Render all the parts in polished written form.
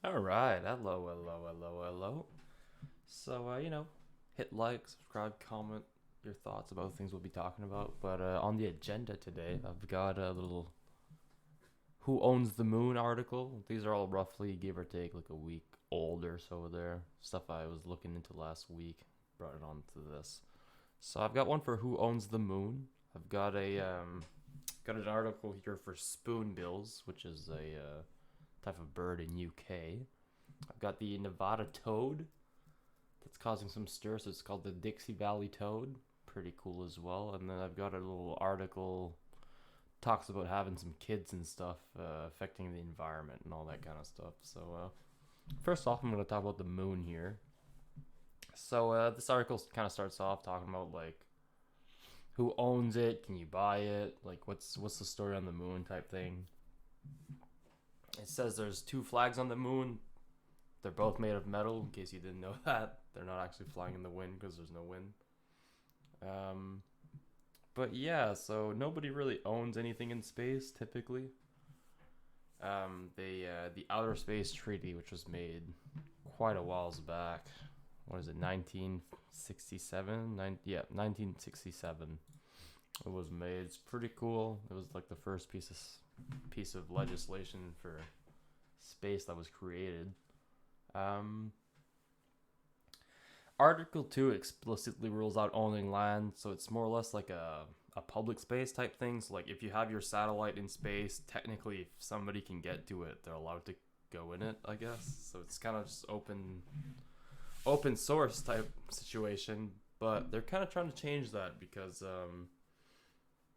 All right. Hello, hello, hello, hello. So, hit like, subscribe, comment your thoughts about things we'll be talking about. But on the agenda today, I've got a little Who Owns the Moon article. These are all roughly, give or take, like a week old or so there. Stuff I was looking into last week. Brought it on to this. So, I've got one for Who Owns the Moon. I've got an article here for Spoonbills, which is a type of bird in UK. I've got the Nevada toad that's causing some stir, so it's called the Dixie Valley toad. Pretty cool as well. And then I've got a little article talks about having some kids and stuff affecting the environment and all that kind of stuff. So first off, I'm going to talk about the moon here. So this article kind of starts off talking about like who owns it, can you buy it, like what's the story on the moon type thing. It says there's two flags on the moon. They're both made of metal, in case you didn't know that. They're not actually flying in the wind because there's no wind. Um, but yeah, so nobody really owns anything in space typically. The Outer Space Treaty, which was made quite a whiles back. What is it, 1967? 1967. It was made. It's pretty cool. It was like the first piece of legislation for space that was created. Um, Article 2 explicitly rules out owning land, so it's more or less like a public space type thing. So, like, if you have your satellite in space, technically, if somebody can get to it, they're allowed to go in it, I guess. So it's kind of just open source type situation, but they're kind of trying to change that because,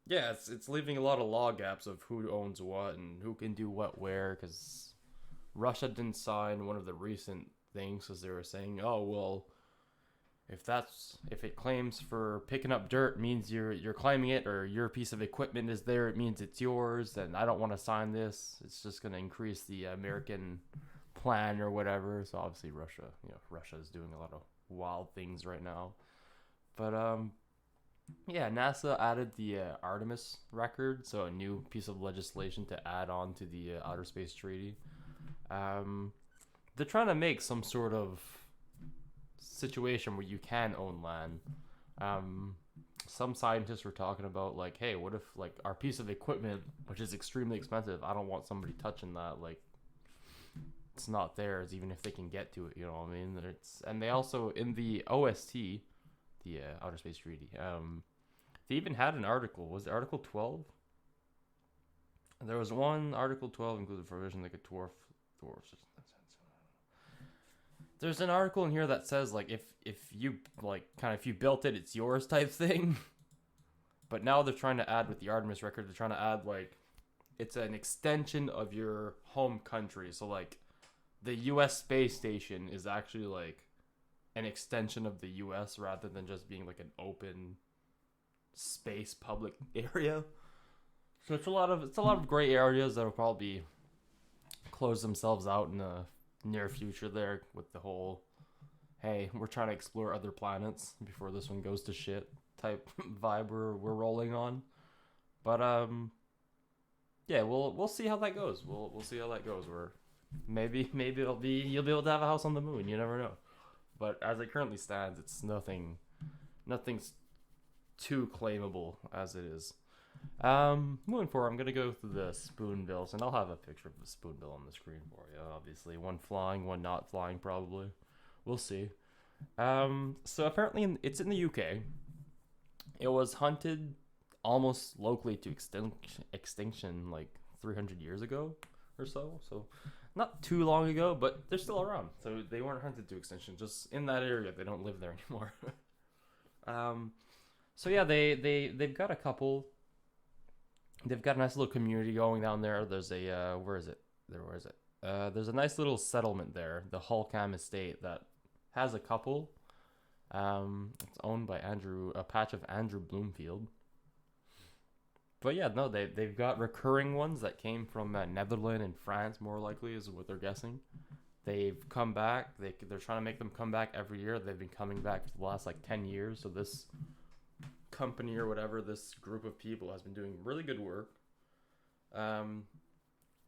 yeah, it's leaving a lot of law gaps of who owns what and who can do what where, because Russia didn't sign one of the recent things because they were saying, oh, well, if it claims for picking up dirt means you're claiming it, or your piece of equipment is there, it means it's yours, and I don't want to sign this. It's just going to increase the American plan or whatever. So obviously Russia is doing a lot of wild things right now. But yeah, NASA added the Artemis record, so a new piece of legislation to add on to the Outer Space Treaty. Um, they're trying to make some sort of situation where you can own land. Um, some scientists were talking about like, hey, what if like our piece of equipment, which is extremely expensive, I don't want somebody touching that. Like, it's not theirs, even if they can get to it. You know what I mean? And they also in the OST, the Outer Space Treaty. They even had an article. Was it Article 12? There was one Article 12 included provision like a dwarf. There's an article in here that says like if you like kind of if you built it, it's yours type thing. But now they're trying to add with the Artemis record. They're trying to add like it's an extension of your home country. So like the U.S. space station is actually like an extension of the U.S. rather than just being like an open space public area. So it's a lot of gray areas that will probably close themselves out in the near future there with the whole hey, we're trying to explore other planets before this one goes to shit type vibe we're rolling on. But yeah, we'll see how that goes. We'll see how that goes. Where maybe it'll be you'll be able to have a house on the moon. You never know. But as it currently stands, it's nothing's too claimable as it is. Moving forward, I'm gonna go through the spoonbills, and I'll have a picture of the spoonbill on the screen for you. Obviously, one flying, one not flying, probably. We'll see. So apparently, it's in the UK. It was hunted almost locally to extinction like 300 years ago or so. So not too long ago, but they're still around. So they weren't hunted to extinction. Just in that area, they don't live there anymore. um, so yeah, they've got a couple. They've got a nice little community going down there. There's a where is it? Where is it? There's a nice little settlement there, the Holcam Estate, that has a couple. It's owned by a patch of Andrew Bloomfield. But yeah, no, they've got recurring ones that came from Netherlands and France, more likely is what they're guessing. They've come back. They're trying to make them come back every year. They've been coming back for the last like 10 years. So this company or whatever, this group of people has been doing really good work. Um,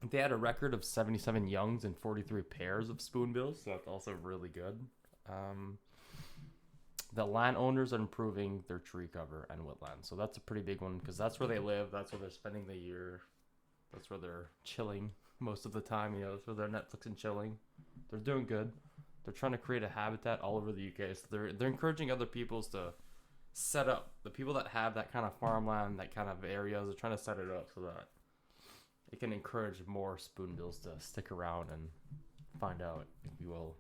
They had a record of 77 youngs and 43 pairs of spoonbills, so that's also really good. Um, the landowners are improving their tree cover and woodland, so that's a pretty big one because that's where they live, that's where they're spending the year, that's where they're chilling most of the time. You know, that's where they're Netflix and chilling. They're doing good. They're trying to create a habitat all over the UK, so they're encouraging other peoples to set up. The people that have that kind of farmland, that kind of areas, are trying to set it up so that it can encourage more spoonbills to stick around and find out, if you will.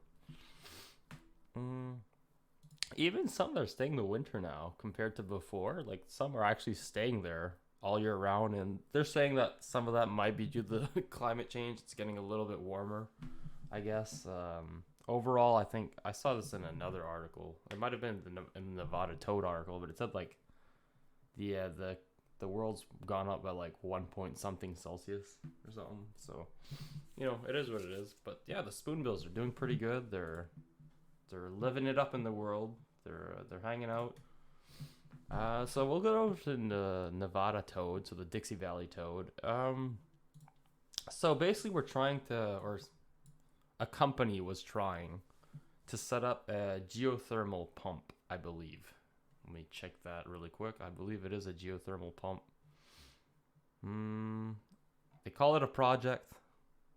Even some are staying the winter now compared to before. Like some are actually staying there all year round, and they're saying that some of that might be due to the climate change. It's getting a little bit warmer, I guess. Overall, I think I saw this in another article. It might have been in the Nevada toad article, but it said like the world's gone up by like 1 point something Celsius or something. So, you know, it is what it is. But yeah, the spoonbills are doing pretty good. They're living it up in the world. They're hanging out. So we'll go over to the Nevada toad, so the Dixie Valley toad. So basically, we're trying to, or a company was trying to set up a geothermal pump, I believe. Let me check that really quick. I believe it is a geothermal pump. They call it a project.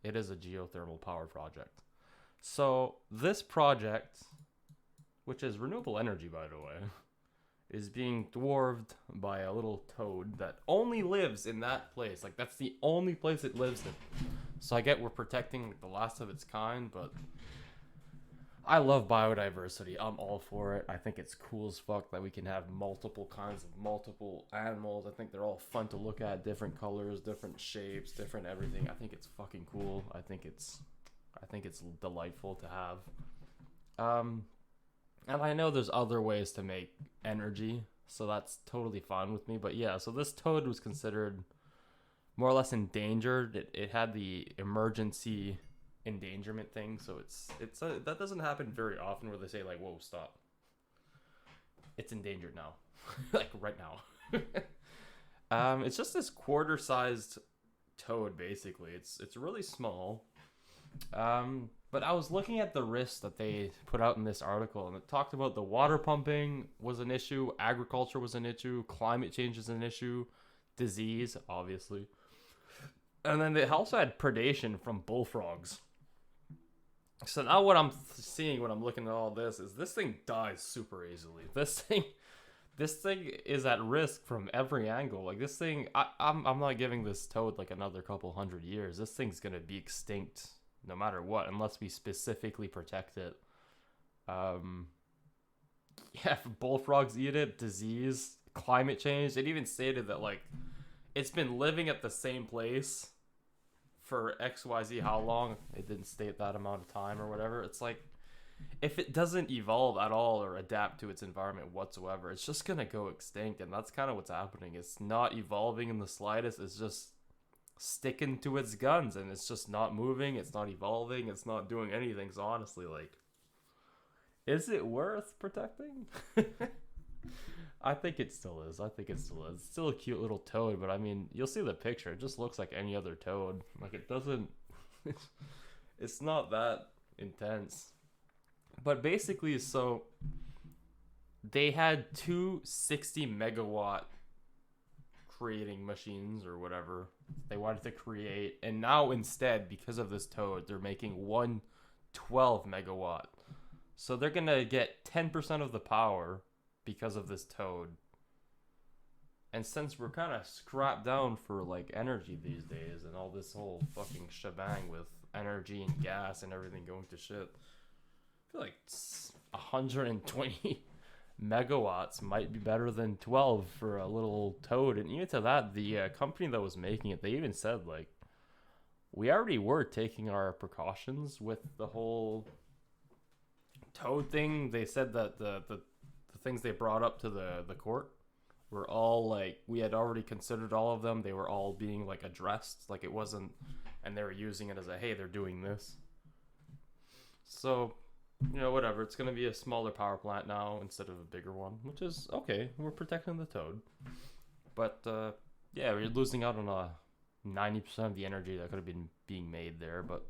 It is a geothermal power project. So this project, which is renewable energy, by the way, is being dwarfed by a little toad that only lives in that place. Like, that's the only place it lives in. So I get we're protecting like the last of its kind, but I love biodiversity. I'm all for it. I think it's cool as fuck that we can have multiple kinds of multiple animals. I think they're all fun to look at, different colors, different shapes, different everything. I think it's fucking cool. I think it's delightful to have. And I know there's other ways to make energy, so that's totally fine with me. But yeah, so this toad was considered more or less endangered. It had the emergency endangerment thing, so that doesn't happen very often where they say like, whoa, stop, it's endangered now. Like right now. It's just this quarter-sized toad, basically. It's really small. But I was looking at the risks that they put out in this article, and it talked about the water pumping was an issue, agriculture was an issue, climate change is an issue, disease, obviously. And then they also had predation from bullfrogs. So now what I'm seeing when I'm looking at all this is this thing dies super easily. This thing is at risk from every angle. Like this thing, I'm not giving this toad like another couple 100 years. This thing's gonna be extinct no matter what, unless we specifically protect it. Yeah, if bullfrogs eat it, disease, climate change. It even stated that like it's been living at the same place for XYZ how long. It didn't state that amount of time or whatever. It's like if it doesn't evolve at all or adapt to its environment whatsoever, it's just gonna go extinct. And that's kind of what's happening. It's not evolving in the slightest. It's just sticking to its guns, and it's just not moving. It's not evolving. It's not doing anything. So honestly, like, is it worth protecting? I think it still is. It's still a cute little toad, but I mean, you'll see the picture. It just looks like any other toad. Like, it doesn't... it's not that intense. But basically, so... they had two 60 megawatt creating machines or whatever they wanted to create. And now instead, because of this toad, they're making one 12 megawatt. So they're going to get 10% of the power because of this toad. And since we're kind of strapped down for like energy these days and all this whole fucking shebang with energy and gas and everything going to shit, I feel like 120 megawatts might be better than 12 for a little toad. And even to that, the company that was making it, they even said like, we already were taking our precautions with the whole toad thing. They said that the things they brought up to the court were all like, we had already considered all of them. They were all being like addressed. Like it wasn't, and they were using it as a, hey, they're doing this. So, you know, whatever. It's going to be a smaller power plant now instead of a bigger one, which is okay. We're protecting the toad. But, yeah, we're losing out on 90% of the energy that could have been being made there, but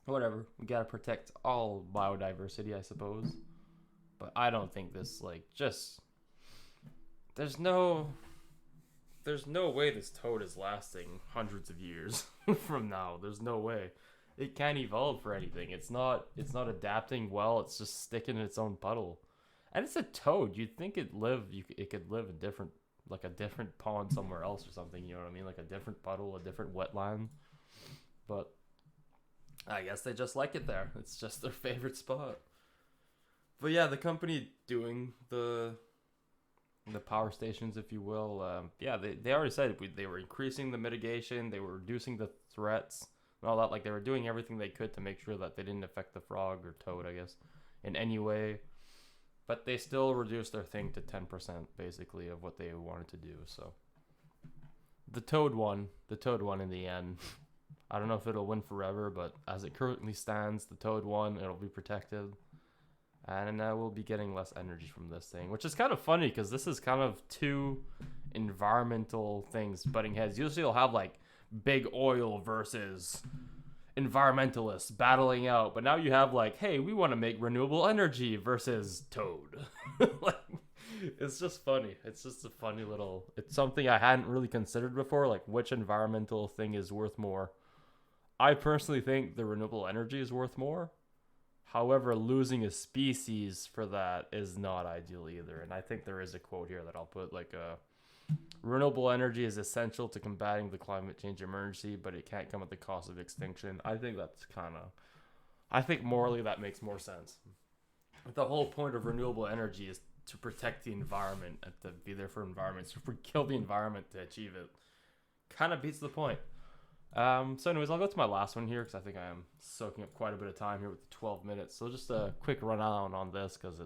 whatever. We gotta protect all biodiversity, I suppose. But I don't think this, like, just... There's no way this toad is lasting hundreds of years from now. There's no way. It can't evolve for anything. It's not adapting well. It's just sticking in its own puddle. And it's a toad. You'd think it could live in different, like a different pond somewhere else or something, you know what I mean? Like a different puddle, a different wetland. But I guess they just like it there. It's just their favorite spot. But yeah, the company doing the power stations, if you will, they already said they were increasing the mitigation, they were reducing the threats and all that. Like, they were doing everything they could to make sure that they didn't affect the frog or toad, I guess, in any way. But they still reduced their thing to 10%, basically, of what they wanted to do. So the toad won in the end. I don't know if it'll win forever, but as it currently stands, the toad won. It'll be protected. And we'll be getting less energy from this thing, which is kind of funny because this is kind of two environmental things butting heads. Usually you'll have like big oil versus environmentalists battling out, but now you have like, hey, we want to make renewable energy versus toad. Like, it's just funny. It's just a funny little... It's something I hadn't really considered before, like which environmental thing is worth more. I personally think the renewable energy is worth more. However, losing a species for that is not ideal either. And I think there is a quote here that I'll put, like, renewable energy is essential to combating the climate change emergency, but it can't come at the cost of extinction. I think that's I think morally that makes more sense. The whole point of renewable energy is to protect the environment and to be there for environment. So if we kill the environment to achieve it, kind of beats the point. So anyways, I'll go to my last one here because I think I am soaking up quite a bit of time here with the 12 minutes. So just a quick rundown on this because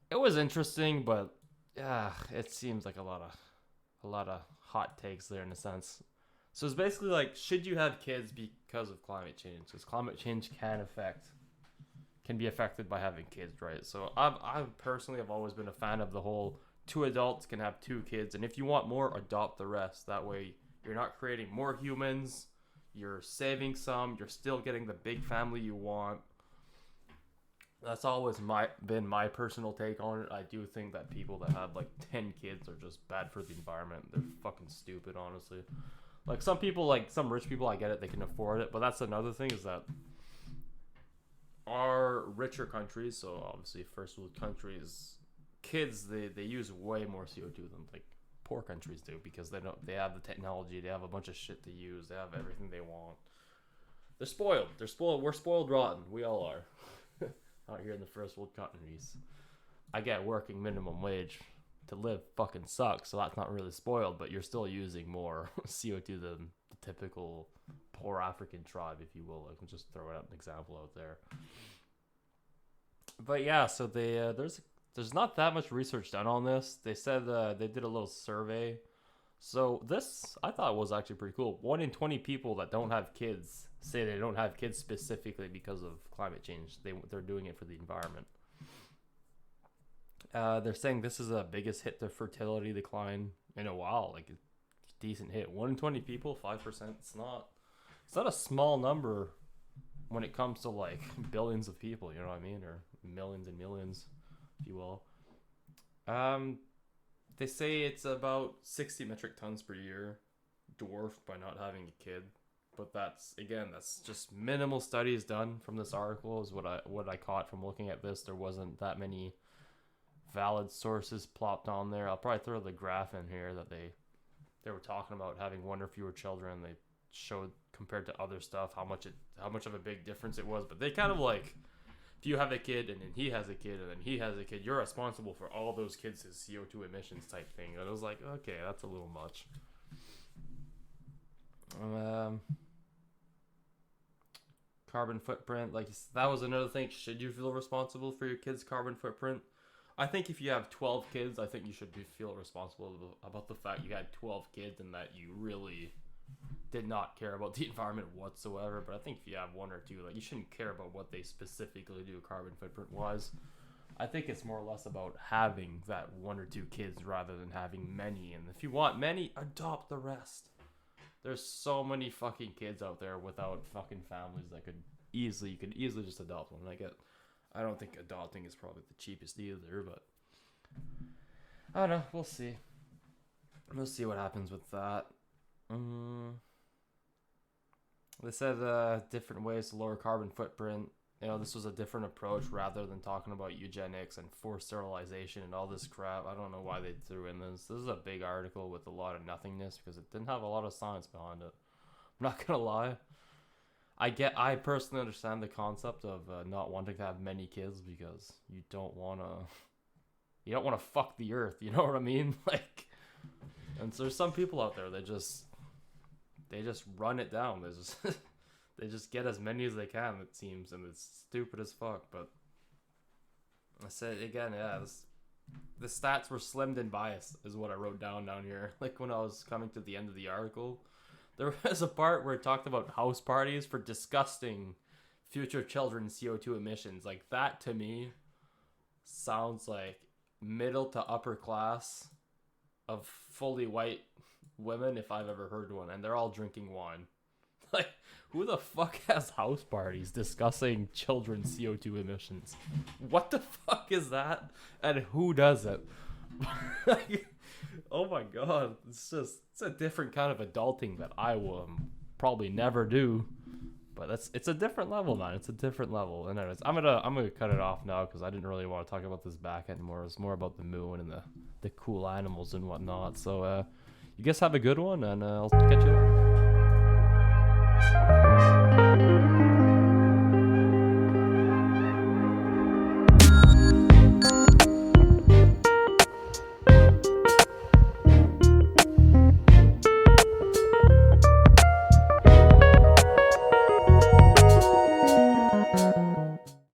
it was interesting, but yeah, it seems like a lot of hot takes there in a sense. So it's basically like, should you have kids because of climate change? Because climate change can be affected by having kids, right? So I personally have always been a fan of the whole 2 adults can have 2 kids, and if you want more, adopt the rest. That way you're not creating more humans, you're saving some, you're still getting the big family you want. That's always been my personal take on it. I do think that people that have like 10 kids are just bad for the environment. They're fucking stupid, honestly. Like some people, like some rich people, I get it, they can afford it, but that's another thing is that our richer countries, so obviously first world countries, kids, they use way more CO2 than like poor countries do because they have the technology, they have a bunch of shit to use, they have everything they want. They're spoiled. We're spoiled rotten. We all are. Out here in the first world countries. I get working minimum wage to live fucking sucks, so that's not really spoiled, but you're still using more CO2 than the typical poor African tribe, if you will. I can just throw out an example out there. But yeah, so there's not that much research done on this. They said they did a little survey. So this, I thought, was actually pretty cool. 1 in 20 people that don't have kids say they don't have kids specifically because of climate change. They're doing it for the environment. They're saying this is the biggest hit to fertility decline in a while. Like a decent hit. 1 in 20 people, 5%. It's not a small number when it comes to like billions of people. You know what I mean, or millions and millions, if you will. They say it's about 60 metric tons per year, dwarfed by not having a kid. But that's just minimal studies done from this article is what I caught from looking at this. There wasn't that many valid sources plopped on there. I'll probably throw the graph in here that they were talking about having 1 or fewer children. They showed compared to other stuff how much of a big difference it was. But they kind of like, if you have a kid and then he has a kid and then he has a kid, you're responsible for all those kids' CO2 emissions type thing. And I was like, okay, that's a little much. Carbon footprint, like that was another thing. Should you feel responsible for your kids' carbon footprint? I think if you have 12 kids, I think you should feel responsible about the fact you had 12 kids and that you really did not care about the environment whatsoever. But I think if you have 1 or 2, like you shouldn't care about what they specifically do carbon footprint wise. I think it's more or less about having that 1 or 2 kids rather than having many. And if you want many, adopt the rest. There's so many fucking kids out there without fucking families that you could easily just adopt one. I don't think adopting is probably the cheapest either, but I don't know. We'll see. We'll see what happens with that. They said different ways to lower carbon footprint. You know, this was a different approach rather than talking about eugenics and forced sterilization and all this crap. I don't know why they threw in this. This is a big article with a lot of nothingness because it didn't have a lot of science behind it. I'm not gonna lie. I personally understand the concept of not wanting to have many kids because you don't wanna fuck the earth. You know what I mean? Like, and so there's some people out there that just run it down. They just get as many as they can, it seems, and it's stupid as fuck. But I said again, yeah, the stats were slimmed and biased is what I wrote down here. Like when I was coming to the end of the article, there was a part where it talked about house parties for disgusting future children's CO2 emissions. Like that to me sounds like middle to upper class of fully white women if I've ever heard one, and they're all drinking wine. Like, who the fuck has house parties discussing children's CO2 emissions? What the fuck is that? And who does it? Like, oh my god, it's a different kind of adulting that I will probably never do. But it's a different level, man. It's a different level. And anyways, I'm gonna cut it off now because I didn't really want to talk about this back anymore. It's more about the moon and the cool animals and whatnot. So you guys have a good one, and I'll catch you later.